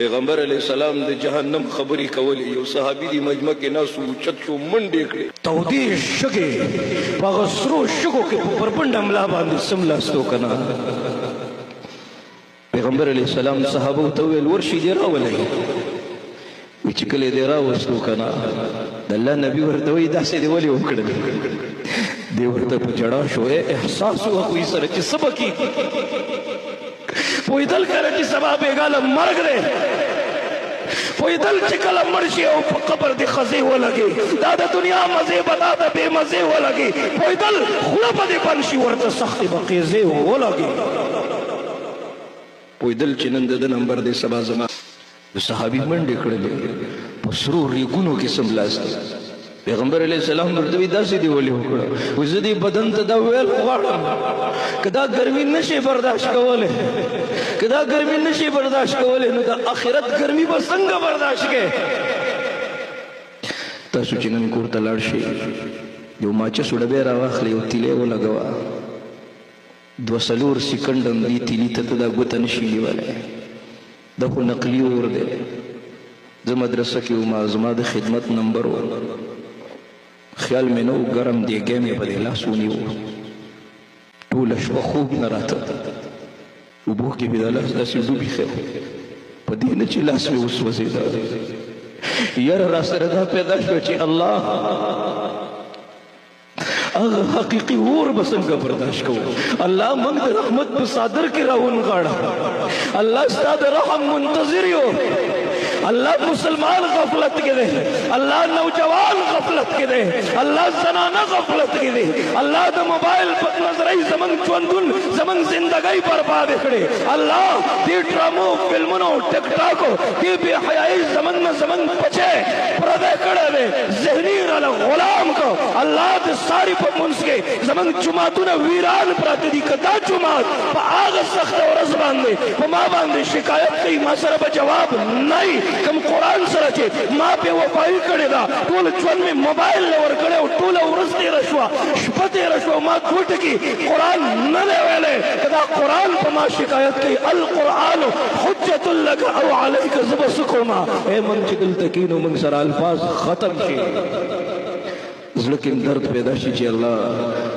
پیغمبر علیہ السلام د جهنم خبري کولې یو صحابي دی مجمع کې ناس اوچت شو منډې کړې تودې شګې په هغه سرو شګو کې په بربنډه ملا باندې سملاستو که نه پیغمبر علیہ السلام صحابو ته وویل ورشي دې راولئ وی چې کله دې راوستو که نه د الله نبي ورته وایي داسې دې ولې وکړل دې ورته په ژړا شو احساس و هغوی سره چې څه به کېږي پویدل کله چې سبا بېګاله مرګ دی پویدل چې کله مړ شي او په قبر دې خزې ولګي دا د دنیا مزې به دا د بې مزې ولګي پویدل خوله به دې بند شي ورته سختې به قیزې ولګي پویدل چې نن د ده نمبر دی سبا زما د صحابي منډې کړلې په سرو ریګونو کې سملاست پیغمبر علیہ السلام ورته وی داسې دی ولې وکړه وایي زه دې بدن ته دا ویل غواړم که دا ګرمي نشي برداشت کولی که دا ګرمي نشي برداشت کولی نو د آخرت ګرمي به څنګه برداشت کې تاسو چې نن کور ته لاړ شئ یو ماچس ډبې راواخلئ یو تیلی ولګوه 2-3 سیکنډ هم دې تیلي ته ته دا ګوته نشي نیولی دا خو نقلي اور دی زه مدرسه کې وم زما د خدمت نمبر و خیال مې نه و ګرم دیګی مې په دې لاس ونیو ټوله شپه خوب نه راته اوبو کې مې دا لاس داسې ډوب ایښی په دې نه چې لاس مې وسوځېده یاره را سره دا پیدا شوه چې الله هغه حقیقي اور به څنګه برداشت کوو الله موږ د رحمت په صادر کې راونغاړه الله ستا د رحم منتظر یو اللہ مسلمان غفلت کے دے اللہ نوجوان غفلت کے دے اللہ زنانہ غفلت کے دے اللہ دا موبائل پر نظرائی زمن چوندن زمن زندگی برباد کھڑے اللہ دی ڈرامو فلمونو ٹک ٹاکو دی بے حیائی زمن میں زمن پچے پردے کھڑے دے ذہنی رل غلام کو اللہ دی ساری پر منس کے زمن جماعتوں نے ویران پراتے دی کدا جماعت پا آغا سخت اور ازبان دے پا ما باندے شکایت کی ما سر جواب نہیں کم قرآن سره چې ما په وفایي کړې ده ټول ژوند مې موبایل نه ورکړی او ټوله ورځ تېره شوه شپه تېره شوه ما کوټه کې قرآن نه دی ویلی که دا قرآن په ما شکایت کوي القرآن حجة لک او علیک زه به څه کومه ای موږ چې دلته کښېنو موږ سره الفاظ ختم شي زړه کې درد پیدا شي چې الله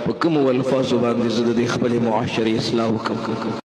په کومو الفاظو باندې زه د دې خپلې معاشرې اصلاح وکړم